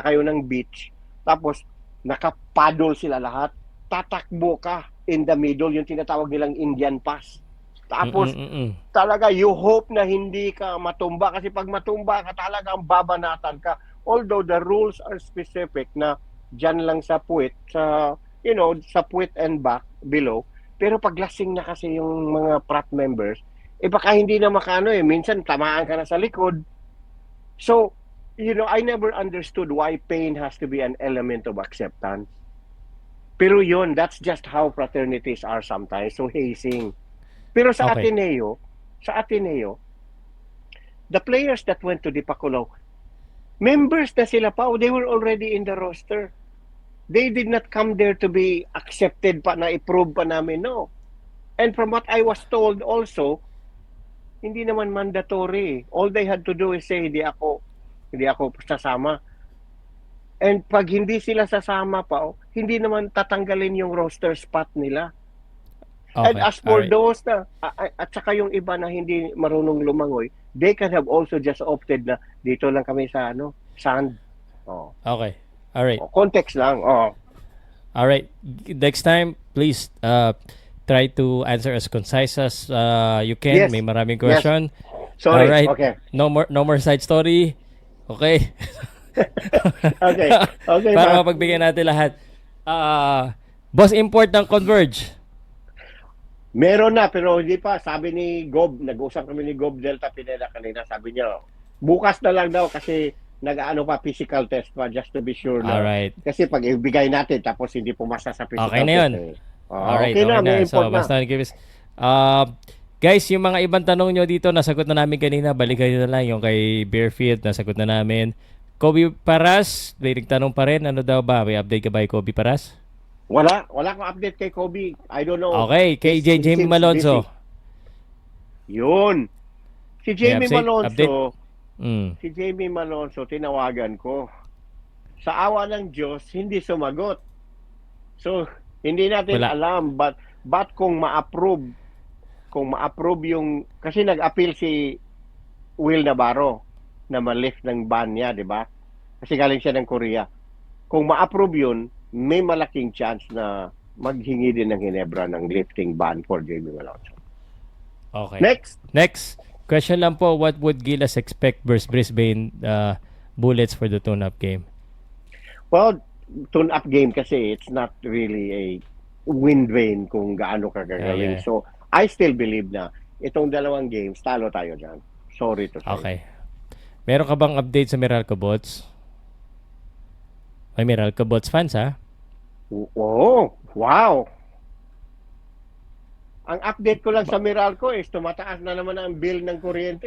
kayo ng beach, tapos nakapaddle sila lahat, tatakbo ka in the middle, yung tinatawag nilang Indian Pass. Tapos, Mm. talaga, you hope na hindi ka matumba kasi pag matumba ka talagang babanatan ka. Although the rules are specific na dyan lang sa puwit, sa puwit and back, below. Pero pag lasing na kasi yung mga prat members, baka hindi na makano minsan tamaan ka na sa likod. So, I never understood why pain has to be an element of acceptance. Pero yun, that's just how fraternities are sometimes. So, hazing. Pero Okay. sa Ateneo, the players that went to Dipakulaw, members na sila pa, they were already in the roster. They did not come there to be accepted pa, na-approve pa namin, no. And from what I was told also, hindi naman mandatory. All they had to do is say, hindi ako sasama. And pag hindi sila sasama pa, hindi naman tatanggalin yung roster spot nila. And Okay. as All for right. those at saka yung iba na hindi marunong lumangoy, they can have also just opted na dito lang kami sa sand. Oh. Okay. All right. Context lang. Oh. All right. Next time, please try to answer as concise as you can. Yes. May maraming Yes. question. All Sorry. right. Okay. No more side story. Okay. Okay. Okay, Para ma. mapagbigyan natin lahat. Boss import ng Converge. Meron na pero hindi pa. Sabi ni Gob, nag-usap kami ni Gob Delta Pineda kanina. Sabi niya, bukas na lang daw kasi nag-ano pa physical test pa just to be sure All na right. kasi pag ibigay natin tapos hindi pumasa sa Okay physical na test 'yon. All right, okay okay na, na. may import So, na. basta nag-give guys, yung mga ibang tanong nyo dito, nasagot na namin kanina. Balikan nyo na lang yung kay Bearfield, nasagot na namin. Kobe Paras, may nagtanong pa rin. Ano daw ba? May update ka ba kay Kobe Paras? Wala akong update kay Kobe. I don't know. Okay, kay He Jamie seems Malonzo. busy. Yun. Si May Jamie update? Update? Malonzo, Mm. si Jamie Malonzo, tinawagan ko. Sa awa ng Diyos, hindi sumagot. So, hindi natin Wala. alam but kung ma-approve yung kasi nag-appeal si Will Navarro na ma-lift ng ban niya, di ba? Kasi galing siya ng Korea. Kung ma-approve yun, may malaking chance na maghingi din ng Hinebra ng lifting ban for Jamie Malonzo. Okay. Next, Next. Question lang po, what would Gilas expect versus Brisbane Bullets for the tune-up game? well, tune-up game kasi it's not really a win vein kung gaano ka gagaling. Yeah. So, I still believe na itong dalawang games, talo tayo dyan. Sorry to say. Okay. Meron ka bang update sa Meralco Bots? May Meralco Bots fans ha? Oh, wow! Ang update ko lang sa Meralco is tumataas na naman ang bill ng kuryente.